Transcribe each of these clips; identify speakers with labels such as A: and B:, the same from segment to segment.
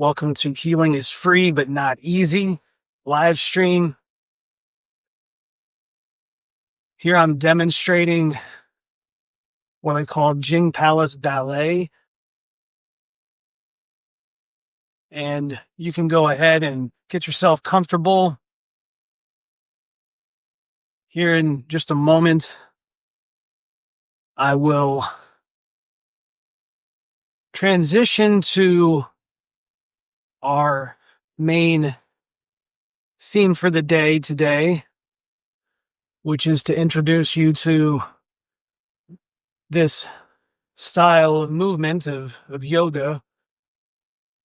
A: Welcome to Healing is Free but Not Easy live stream. Here I'm demonstrating what I call Jing Palace Ballet. And you can go ahead and get yourself comfortable. Here in just a moment, I will transition to our main theme for the day today, which is to introduce you to this style of movement of yoga,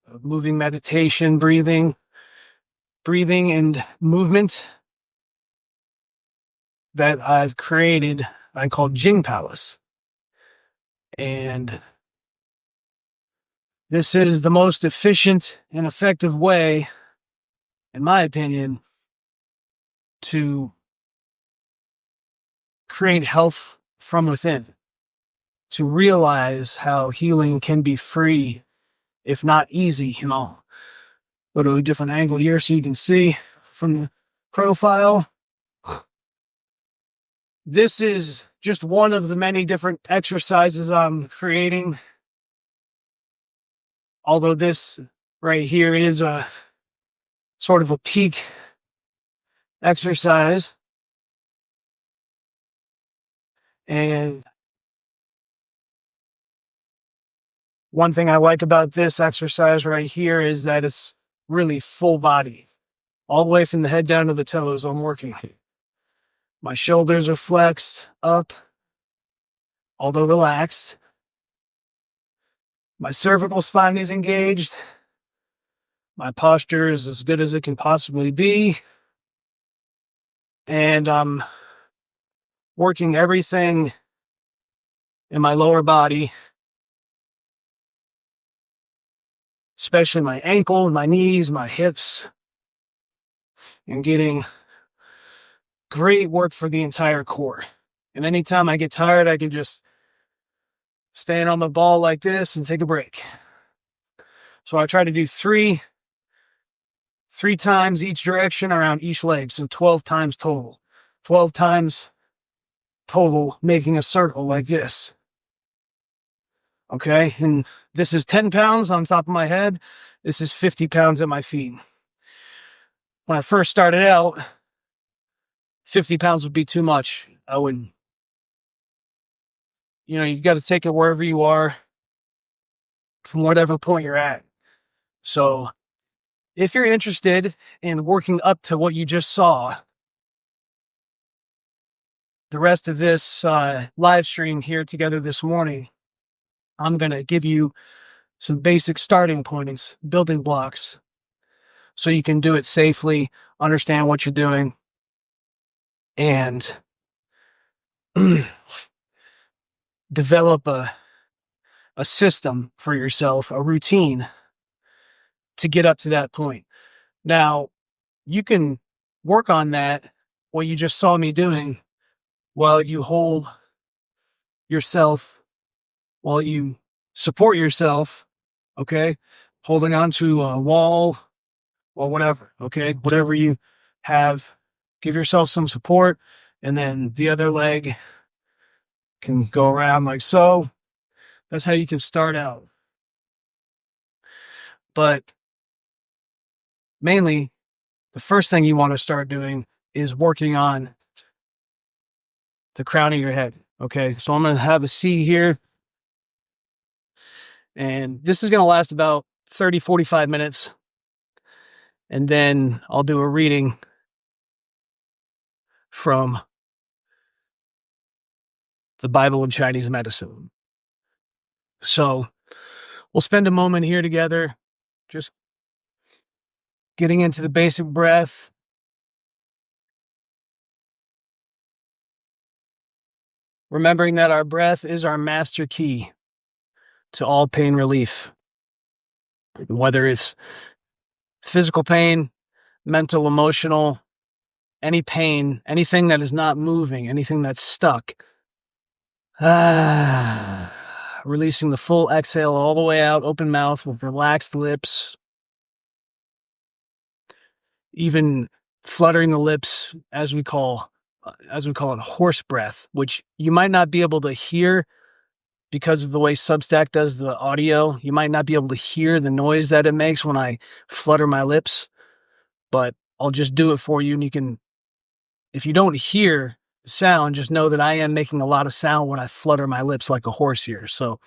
A: of moving meditation, breathing and movement that I've created, I call Jing Palace. And this is the most efficient and effective way, in my opinion, to create health from within, to realize how healing can be free, if not easy. I'll go to a different angle here so you can see from the profile. This is just one of the many different exercises I'm creating. Although this right here is a sort of a peak exercise. And one thing I like about this exercise right here is that it's really full body. All the way from the head down to the toes, I'm working. My shoulders are flexed up, although relaxed. My cervical spine is engaged. My posture is as good as it can possibly be. And I'm working everything in my lower body, especially my ankle, my knees, my hips, and getting great work for the entire core. And anytime I get tired, I can just stand on the ball like this and take a break. So I try to do three times each direction around each leg. So 12 times total. 12 times total, making a circle like this. Okay, and this is 10 pounds on top of my head. This is 50 pounds at my feet. When I first started out, 50 pounds would be too much. I wouldn't. You've got to take it wherever you are, from whatever point you're at. So if you're interested in working up to what you just saw, the rest of this live stream here together this morning, I'm going to give you some basic starting points, building blocks, so you can do it safely, understand what you're doing, and develop a system for yourself, a routine to get up to that point. Now, you can work on that, what you just saw me doing, while you hold yourself, while you support yourself, okay? Holding onto a wall or whatever, okay? Whatever you have, give yourself some support, and then the other leg can go around like so. That's how you can start out. But mainly, the first thing you want to start doing is working on the crown of your head, okay? So I'm going to have a seat here, and this is going to last about 30, 45 minutes, and then I'll do a reading from the Bible and Chinese medicine. So we'll spend a moment here together, just getting into the basic breath. Remembering that our breath is our master key to all pain relief. Whether it's physical pain, mental, emotional, any pain, anything that is not moving, anything that's stuck. Releasing the full exhale all the way out, open mouth with relaxed lips, even fluttering the lips, as we call it, horse breath, which you might not be able to hear because of the way Substack does the audio. You might not be able to hear the noise that it makes when I flutter my lips, but I'll just do it for you. And you can, if you don't hear sound, just know that I am making a lot of sound when I flutter my lips like a horse here. So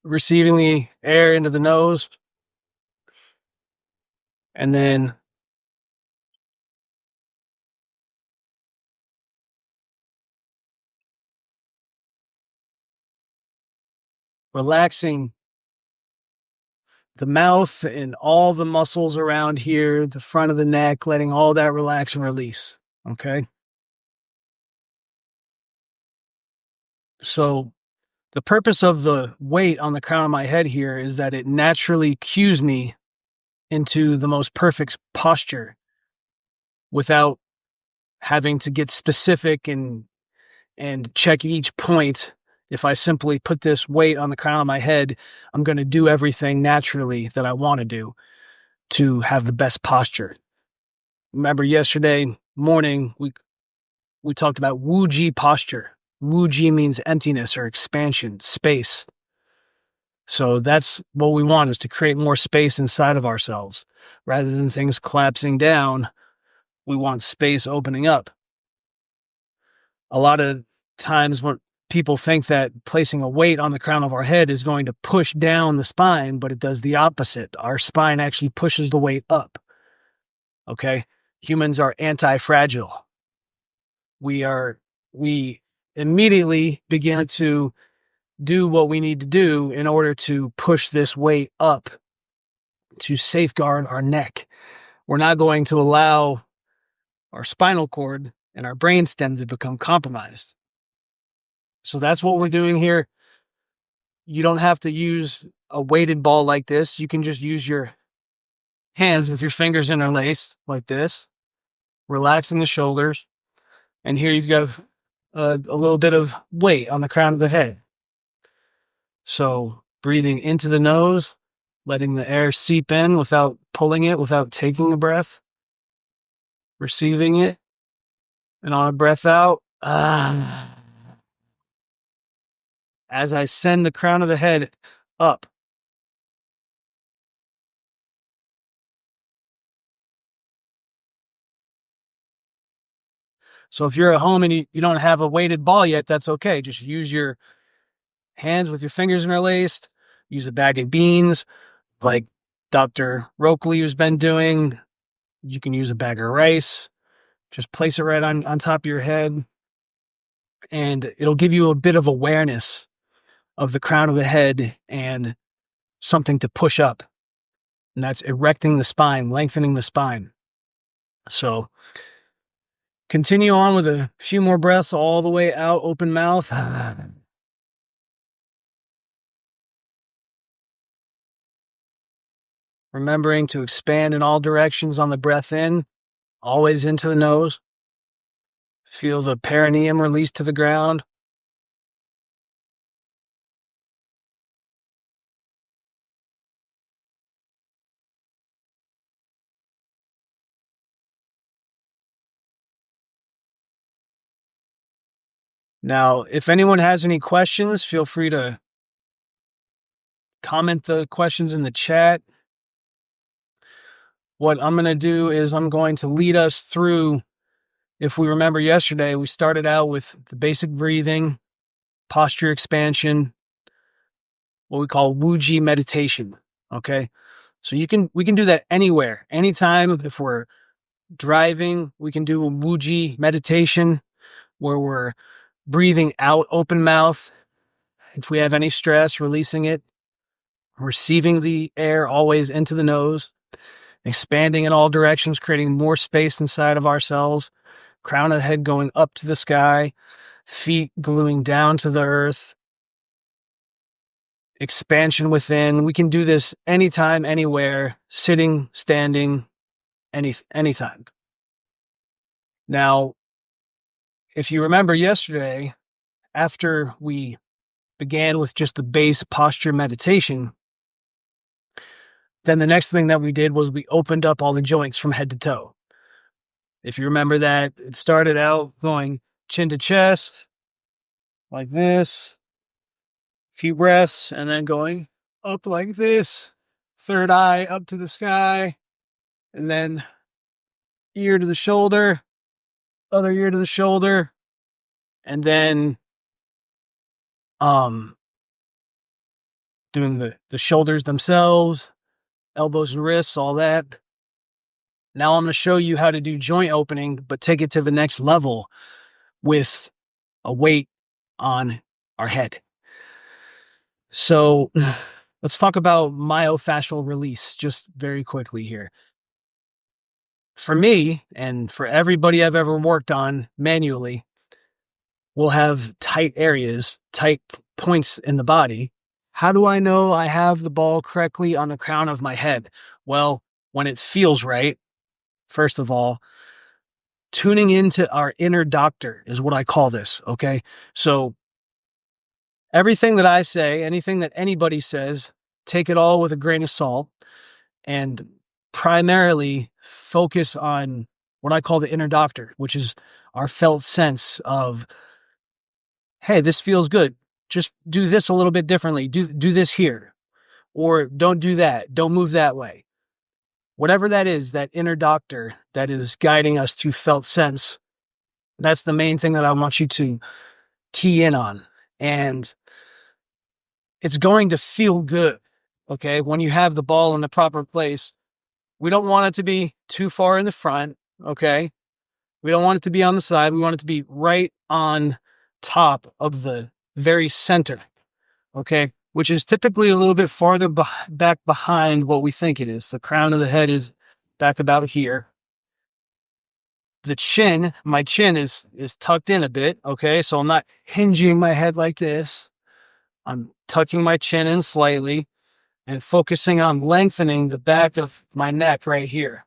A: receiving the air into the nose, and then relaxing the mouth and all the muscles around here, the front of the neck, letting all that relax and release. Okay. So the purpose of the weight on the crown of my head here is that it naturally cues me into the most perfect posture without having to get specific and check each point. If I simply put this weight on the crown of my head, I'm going to do everything naturally that I want to do to have the best posture. Remember yesterday morning, we talked about Wu-Ji posture. Wu-Ji means emptiness or expansion, space. So that's what we want, is to create more space inside of ourselves. Rather than things collapsing down, we want space opening up. A lot of times when people think that placing a weight on the crown of our head is going to push down the spine, but it does the opposite. Our spine actually pushes the weight up. Okay? Humans are anti-fragile. We immediately begin to do what we need to do in order to push this weight up to safeguard our neck. We're not going to allow our spinal cord and our brainstem to become compromised. So that's what we're doing here. You don't have to use a weighted ball like this. You can just use your hands with your fingers interlaced like this, relaxing the shoulders. And here you've got a little bit of weight on the crown of the head. So breathing into the nose, letting the air seep in without pulling it, without taking a breath, receiving it, and on a breath out, as I send the crown of the head up. So if you're at home and you don't have a weighted ball yet, that's okay. Just use your hands with your fingers interlaced. Use a bag of beans like Dr. Rokley has been doing. You can use a bag of rice. Just place it right on top of your head. And it'll give you a bit of awareness of the crown of the head and something to push up. And that's erecting the spine, lengthening the spine. So continue on with a few more breaths all the way out, open mouth. Remembering to expand in all directions on the breath in, always into the nose. Feel the perineum release to the ground. Now, if anyone has any questions, feel free to comment the questions in the chat. What I'm going to do is I'm going to lead us through. If we remember yesterday, we started out with the basic breathing, posture expansion, what we call Wu-Ji meditation. Okay. So we can do that anywhere, anytime. If we're driving, we can do a Wu-Ji meditation where we're breathing out open mouth. If we have any stress, releasing it, receiving the air always into the nose, expanding in all directions, creating more space inside of ourselves, crown of the head going up to the sky, feet gluing down to the earth, expansion within. We can do this anytime, anywhere, sitting, standing, anytime. Now, if you remember yesterday, after we began with just the base posture meditation, then the next thing that we did was we opened up all the joints from head to toe. If you remember that, it started out going chin to chest, like this, few breaths, and then going up like this, third eye up to the sky, and then ear to the shoulder, other ear to the shoulder, and then doing the shoulders themselves, elbows and wrists, all that. Now I'm going to show you how to do joint opening, but take it to the next level with a weight on our head. So let's talk about myofascial release just very quickly here. For me, and for everybody I've ever worked on manually, we'll have tight areas, tight points in the body. How do I know I have the ball correctly on the crown of my head? Well, when it feels right, first of all, tuning into our inner doctor is what I call this, okay? So everything that I say, anything that anybody says, take it all with a grain of salt and primarily focus on what I call the inner doctor, which is our felt sense of, hey, this feels good. Just do this a little bit differently. Do this here. Or don't do that. Don't move that way. Whatever that is, that inner doctor that is guiding us to felt sense, that's the main thing that I want you to key in on. And it's going to feel good, okay? When you have the ball in the proper place, we don't want it to be too far in the front, okay? We don't want it to be on the side. We want it to be right on top of the very center, okay? Which is typically a little bit farther back behind what we think it is. The crown of the head is back about here. The chin, my chin is tucked in a bit, okay? So I'm not hinging my head like this. I'm tucking my chin in slightly and focusing on lengthening the back of my neck right here.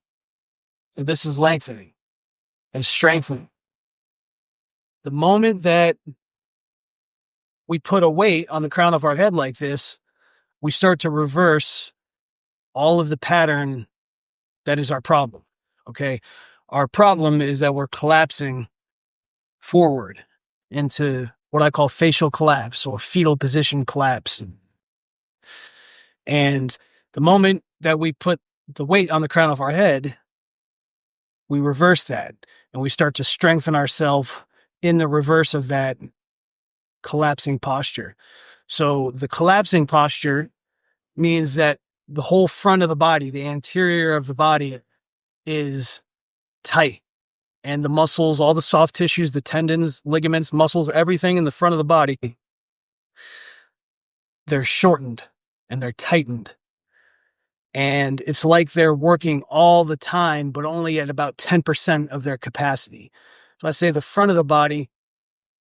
A: So this is lengthening and strengthening. The moment that we put a weight on the crown of our head like this, we start to reverse all of the pattern that is our problem, okay? Our problem is that we're collapsing forward into what I call facial collapse or fetal position collapse. And the moment that we put the weight on the crown of our head, we reverse that and we start to strengthen ourselves in the reverse of that collapsing posture. So the collapsing posture means that the whole front of the body, the anterior of the body, is tight. And the muscles, all the soft tissues, the tendons, ligaments, muscles, everything in the front of the body, they're shortened and they're tightened. And it's like they're working all the time, but only at about 10% of their capacity. So I say the front of the body,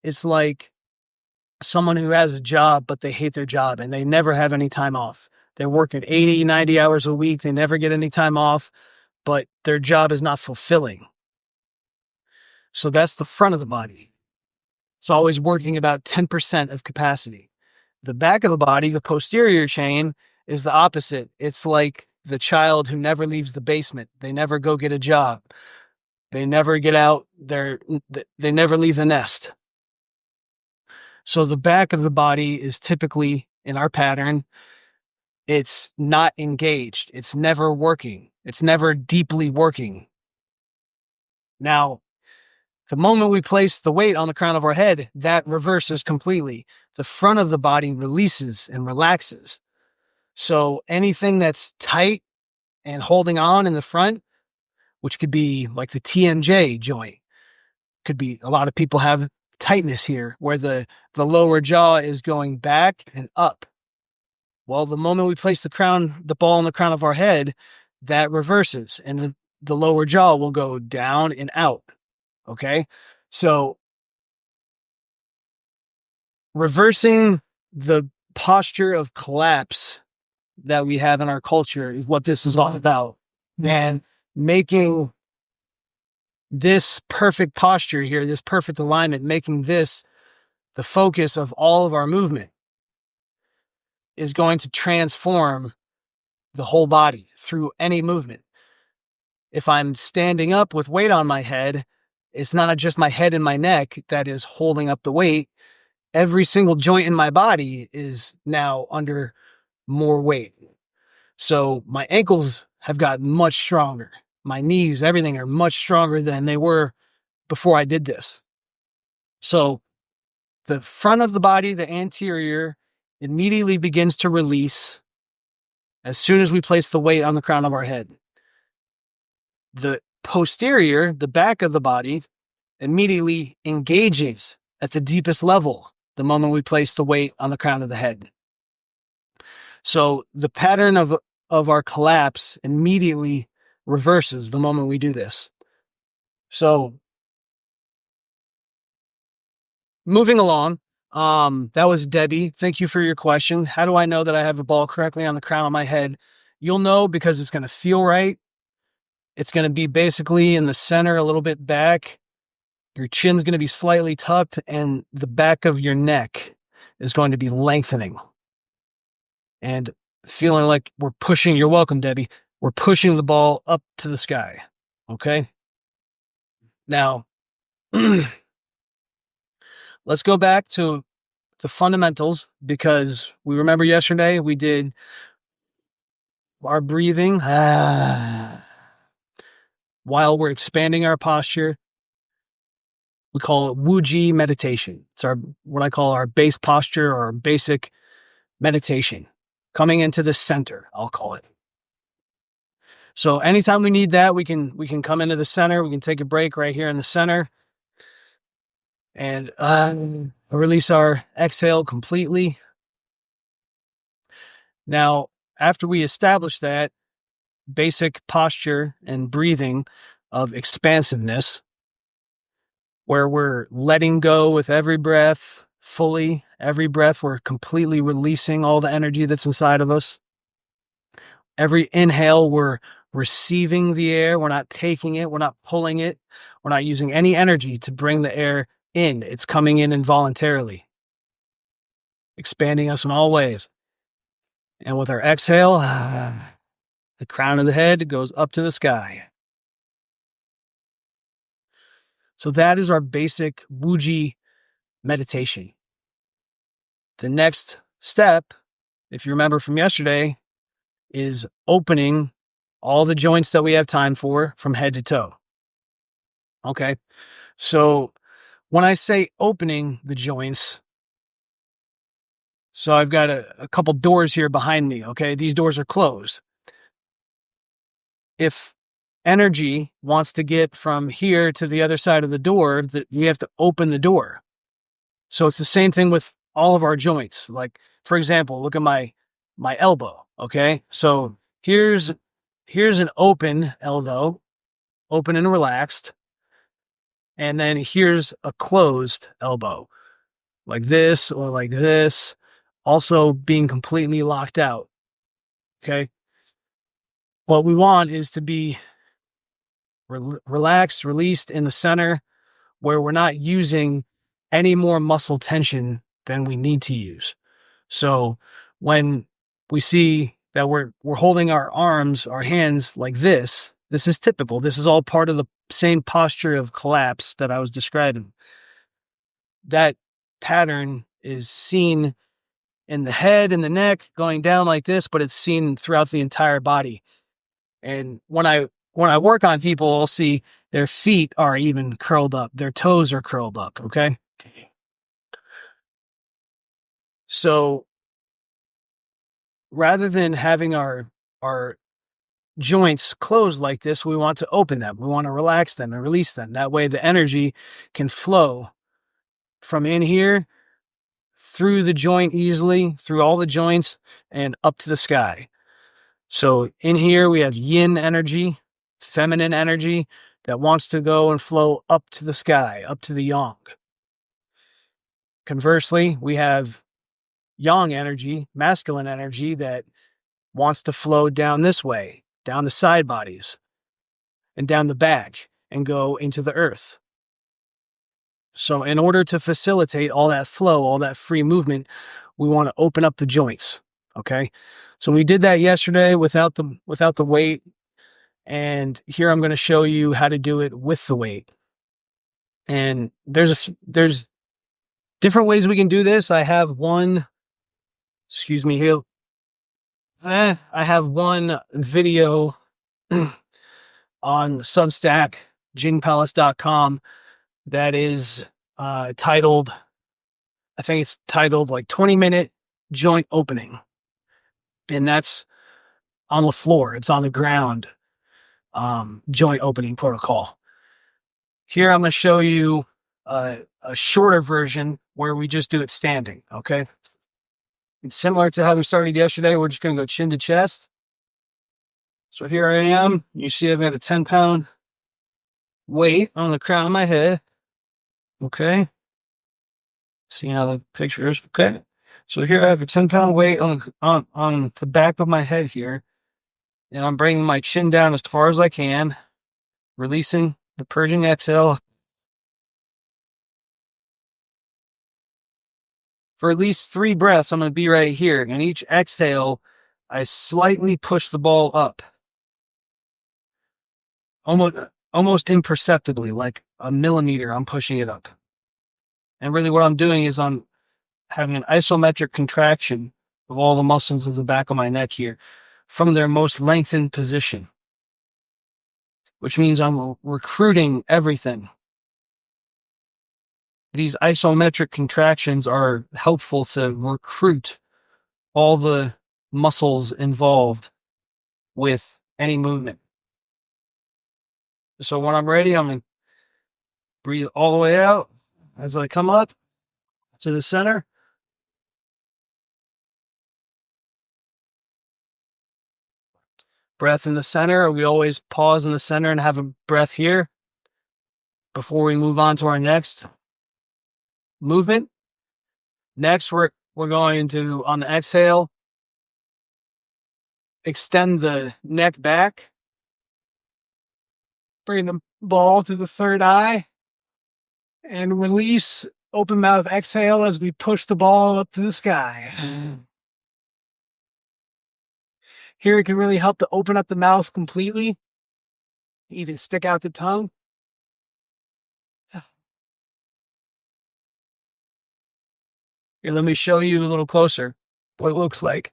A: it's like someone who has a job, but they hate their job and they never have any time off. They're working 80, 90 hours a week. They never get any time off, but their job is not fulfilling. So that's the front of the body. It's always working about 10% of capacity. The back of the body, the posterior chain, is the opposite. It's like the child who never leaves the basement. They never go get a job. They never get out there. They never leave the nest. So the back of the body is typically, in our pattern, it's not engaged. It's never working. It's never deeply working. Now, the moment we place the weight on the crown of our head, that reverses completely. The front of the body releases and relaxes. So anything that's tight and holding on in the front, which could be like the TMJ joint, could be, a lot of people have tightness here where the lower jaw is going back and up. Well, the moment we place the ball on the crown of our head, that reverses and the lower jaw will go down and out. Okay. So reversing the posture of collapse that we have in our culture is what this is all about. And making this perfect posture here, this perfect alignment, making this the focus of all of our movement is going to transform the whole body through any movement. if I'm standing up with weight on my head, it's not just my head and my neck that is holding up the weight. Every single joint in my body is now under more weight. So my ankles have gotten much stronger. My knees, everything are much stronger than they were before I did this. So the front of the body, the anterior, immediately begins to release as soon as we place the weight on the crown of our head. The posterior, the back of the body, immediately engages at the deepest level the moment we place the weight on the crown of the head. So the pattern of our collapse immediately reverses the moment we do this. So moving along, that was Debbie. Thank you for your question. How do I know that I have the ball correctly on the crown of my head? You'll know because it's going to feel right. It's going to be basically in the center, a little bit back. Your chin's going to be slightly tucked, and the back of your neck is going to be lengthening. And feeling like we're pushing, you're welcome, Debbie. We're pushing the ball up to the sky. Okay? Now, let's go back to the fundamentals, because we remember yesterday we did our breathing while we're expanding our posture. We call it Wu-Ji meditation. It's what I call our base posture, or basic meditation. Coming into the center, I'll call it. So anytime we need that, we can come into the center. We can take a break right here in the center and release our exhale completely. Now, after we establish that basic posture and breathing of expansiveness, where we're letting go with every breath, fully, every breath, we're completely releasing all the energy that's inside of us. Every inhale, we're receiving the air. We're not taking it. We're not pulling it. We're not using any energy to bring the air in. It's coming in involuntarily, expanding us in all ways. And with our exhale, the crown of the head goes up to the sky. So that is our basic Wu-Ji meditation. The next step, if you remember from yesterday, is opening all the joints that we have time for from head to toe. Okay. So when I say opening the joints, so I've got a couple doors here behind me. Okay. These doors are closed. If energy wants to get from here to the other side of the door, that we have to open the door. So it's the same thing with all of our joints. Like, for example, look at my elbow. Okay. So here's an open elbow, open and relaxed. And then here's a closed elbow, like this or like this, also being completely locked out. Okay. What we want is to be relaxed, released in the center, where we're not using any more muscle tension than we need to use. So when we see that we're holding our arms, our hands like this is typical. This is all part of the same posture of collapse that I was describing. That pattern is seen in the head and the neck going down like this, but it's seen throughout the entire body. And when I work on people, I'll see their feet are even curled up. Their toes are curled up. Okay. So rather than having our joints closed like this, we want to open them. We want to relax them and release them. That way the energy can flow from in here through the joint easily, through all the joints, and up to the sky. So in here we have yin energy, feminine energy that wants to go and flow up to the sky, up to the yang. Conversely, we have yang energy, masculine energy, that wants to flow down this way, down the side bodies and down the back and go into the earth. So in order to facilitate all that flow, all that free movement, we want to open up the joints. Okay. So we did that yesterday without the weight. And here I'm going to show you how to do it with the weight. And there's different ways we can do this. I have one, excuse me here. I have one video on Substack, jingpalace.com, that is titled, I think it's titled like 20-minute joint opening. And that's on the floor. It's on the ground, joint opening protocol. Here I'm going to show you a shorter version where we just do it standing, okay? It's similar to how we started yesterday. We're just going to go chin to chest. So here I am. You see I've got a 10-pound weight on the crown of my head. Okay. See how the picture is? Okay. So here I have a 10-pound weight on the back of my head here. And I'm bringing my chin down as far as I can, releasing the purging exhale. For at least 3 breaths, I'm going to be right here. And each exhale, I slightly push the ball up. Almost imperceptibly, like a millimeter, I'm pushing it up. And really what I'm doing is I'm having an isometric contraction of all the muscles of the back of my neck here from their most lengthened position, which means I'm recruiting everything. These isometric contractions are helpful to recruit all the muscles involved with any movement. So when I'm ready, I'm going to breathe all the way out as I come up to the center. Breath in the center. We always pause in the center and have a breath here before we move on to our next movement. Next, we're going to, on the exhale, extend the neck back. Bring the ball to the third eye. And release, open mouth exhale as we push the ball up to the sky. Here it can really help to open up the mouth completely. Even stick out the tongue. Here, let me show you a little closer what it looks like.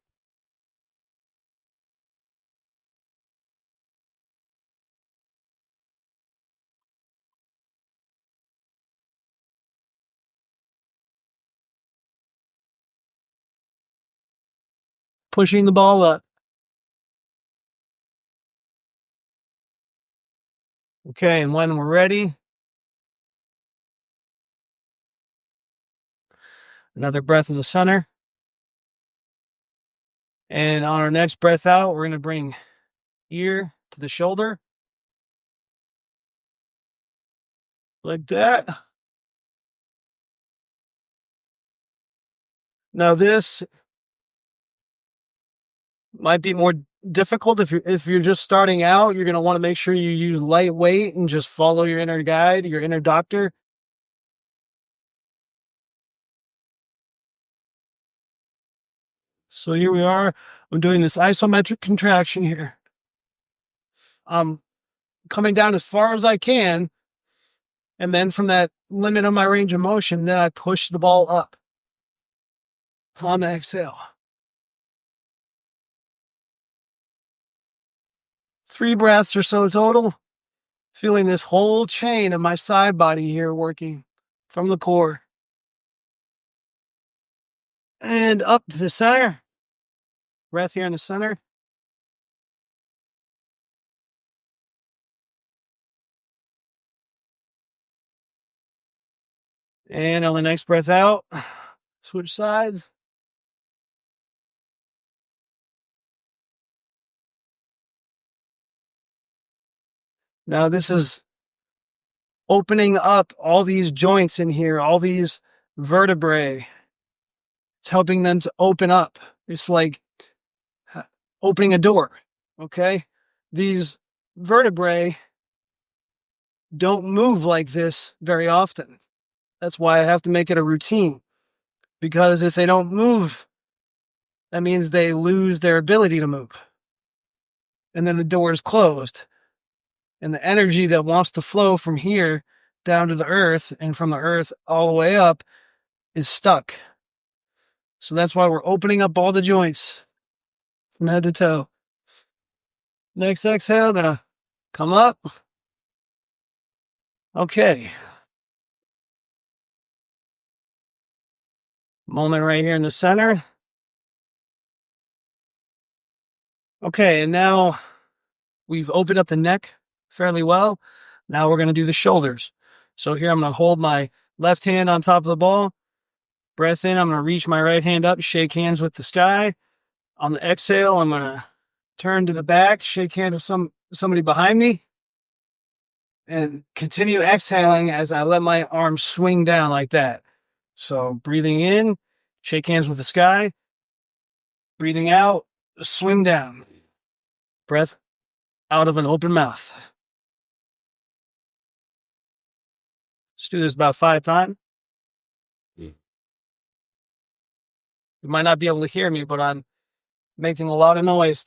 A: Pushing the ball up. Okay, and when we're ready, another breath in the center. And on our next breath out, we're going to bring ear to the shoulder. Like that. Now this might be more difficult if you're just starting out. You're going to want to make sure you use light weight and just follow your inner guide, your inner doctor. So here we are. I'm doing this isometric contraction here. I'm coming down as far as I can. And then from that limit of my range of motion, then I push the ball up on the exhale. 3 breaths or so total. Feeling this whole chain of my side body here working from the core. And up to the center. Breath here in the center. And on the next breath out, switch sides. Now this is opening up all these joints in here, all these vertebrae. It's helping them to open up. It's like opening a door, okay? These vertebrae don't move like this very often. That's why I have to make it a routine. Because if they don't move, that means they lose their ability to move. And then the door is closed. And the energy that wants to flow from here down to the earth and from the earth all the way up is stuck. So that's why we're opening up all the joints from head to toe. Next exhale, gonna come up. Okay. Moment right here in the center. Okay, and now we've opened up the neck fairly well. Now we're going to do the shoulders. So here I'm going to hold my left hand on top of the ball. Breath in, I'm going to reach my right hand up, shake hands with the sky. On the exhale, I'm going to turn to the back, shake hands with somebody behind me, and continue exhaling as I let my arms swing down like that. So breathing in, shake hands with the sky. Breathing out, swing down. Breath out of an open mouth. Let's do this about 5 times. You might not be able to hear me, but I'm making a lot of noise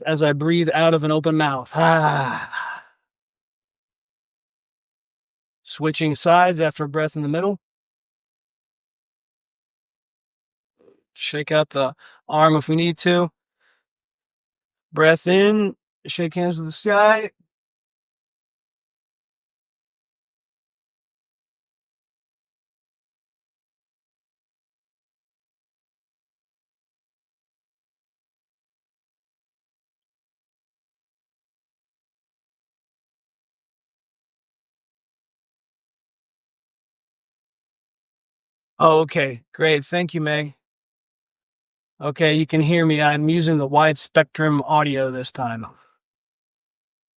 A: as I breathe out of an open mouth. Switching sides after a breath in the middle. Shake out the arm if we need to. Breath in, shake hands with the sky. Oh, okay. Great. Thank you, Meg. Okay, you can hear me. I'm using the wide spectrum audio this time.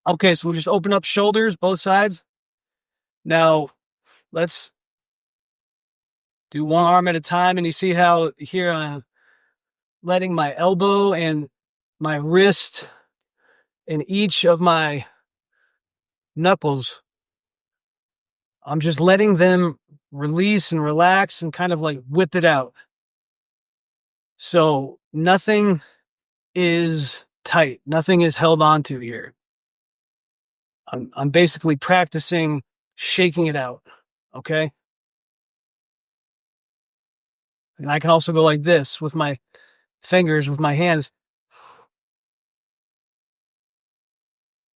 A: Okay, so we'll just open up shoulders, both sides. Now, let's do one arm at a time. And you see how here I'm letting my elbow and my wrist and each of my knuckles, I'm just letting them release and relax and kind of like whip it out. So nothing is tight. Nothing is held onto here. I'm basically practicing shaking it out. Okay. And I can also go like this with my fingers, with my hands,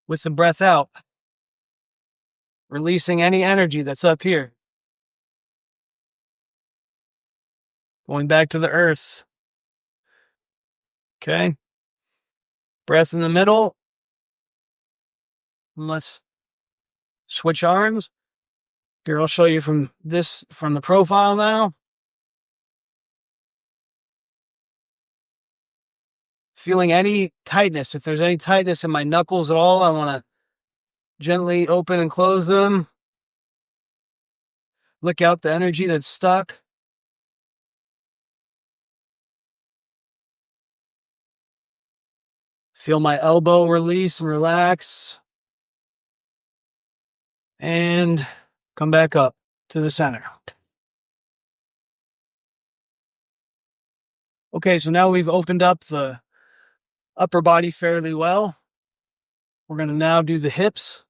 A: with the breath out, releasing any energy that's up here. Going back to the earth. Okay. Breath in the middle. And let's switch arms. Here, I'll show you from the profile now. Feeling any tightness. If there's any tightness in my knuckles at all, I want to gently open and close them. Look out the energy that's stuck. Feel my elbow release and relax. And come back up to the center. Okay, so now we've opened up the upper body fairly well. We're going to now do the hips.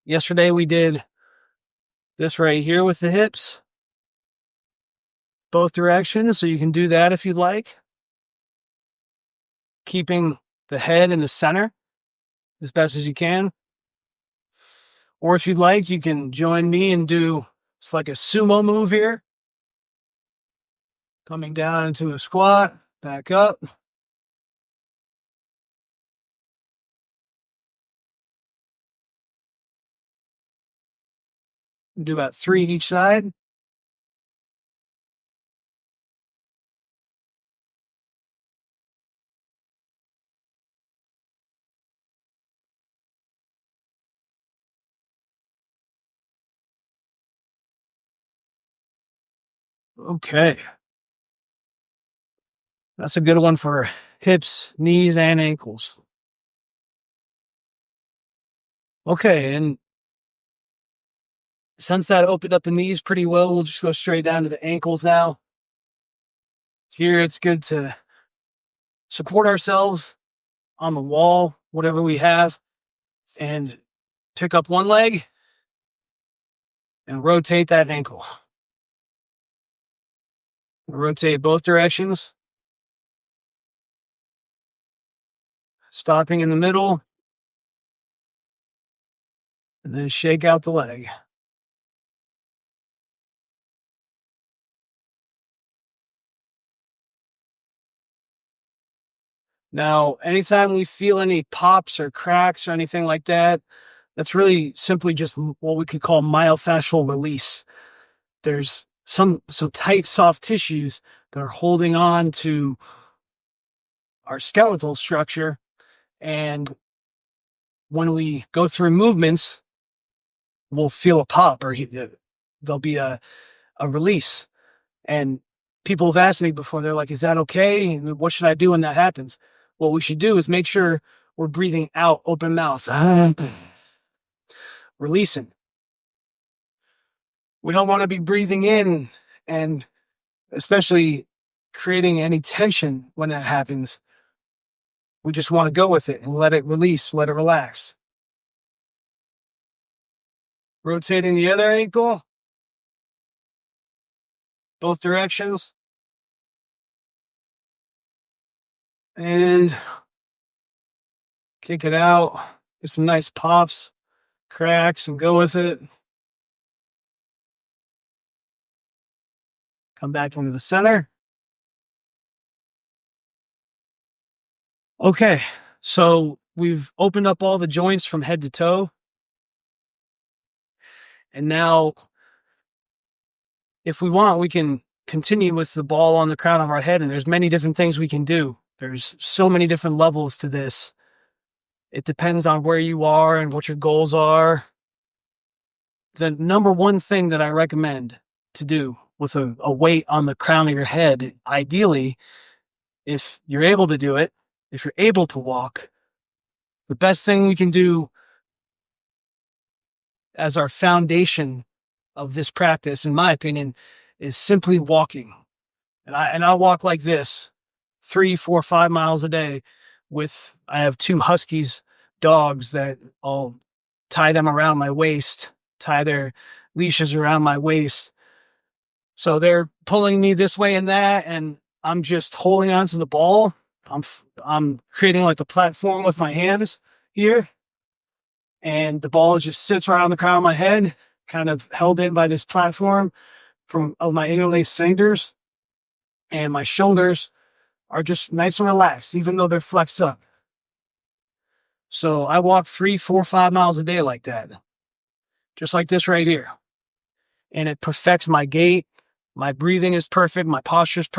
A: Yesterday we did this right here with the hips. Both directions, so you can do that if you'd like. Keeping the head in the center as best as you can. Or if you'd like, you can join me and do, it's like a sumo move here. Coming down into a squat, back up. Do about 3 each side. Okay. That's a good one for hips, knees, and ankles. Okay, and since that opened up the knees pretty well, we'll just go straight down to the ankles now. Here, it's good to support ourselves on the wall, whatever we have. and pick up one leg and rotate that ankle. Rotate both directions, stopping in the middle, and then shake out the leg. Now, anytime we feel any pops or cracks or anything like that, that's really simply just what we could call myofascial release. There's some tight, soft tissues that are holding on to our skeletal structure. And when we go through movements, we'll feel a pop or there'll be a release. And people have asked me before, they're like, is that okay? What should I do when that happens? What we should do is make sure we're breathing out, open mouth, releasing. We don't want to be breathing in and especially creating any tension when that happens. We just want to go with it and let it release, let it relax. Rotating the other ankle, both directions. And kick it out. Get some nice pops, cracks, and go with it. Come back into the center. Okay, so we've opened up all the joints from head to toe. And now, if we want, we can continue with the ball on the crown of our head, and there's many different things we can do. There's so many different levels to this. It depends on where you are and what your goals are. The number one thing that I recommend to do with a weight on the crown of your head, ideally, if you're able to do it, if you're able to walk, the best thing we can do as our foundation of this practice, in my opinion, is simply walking. And I walk like this 3, 4, 5 miles a day I have 2 Huskies dogs that I'll tie them around my waist, tie their leashes around my waist. So they're pulling me this way and that, and I'm just holding onto the ball. I'm creating like a platform with my hands here, and the ball just sits right on the crown of my head, kind of held in by this platform of my interlaced fingers, and my shoulders are just nice and relaxed, even though they're flexed up. So I walk 3, 4, 5 miles a day like that, just like this right here. And it perfects my gait. My breathing is perfect. My posture is perfect.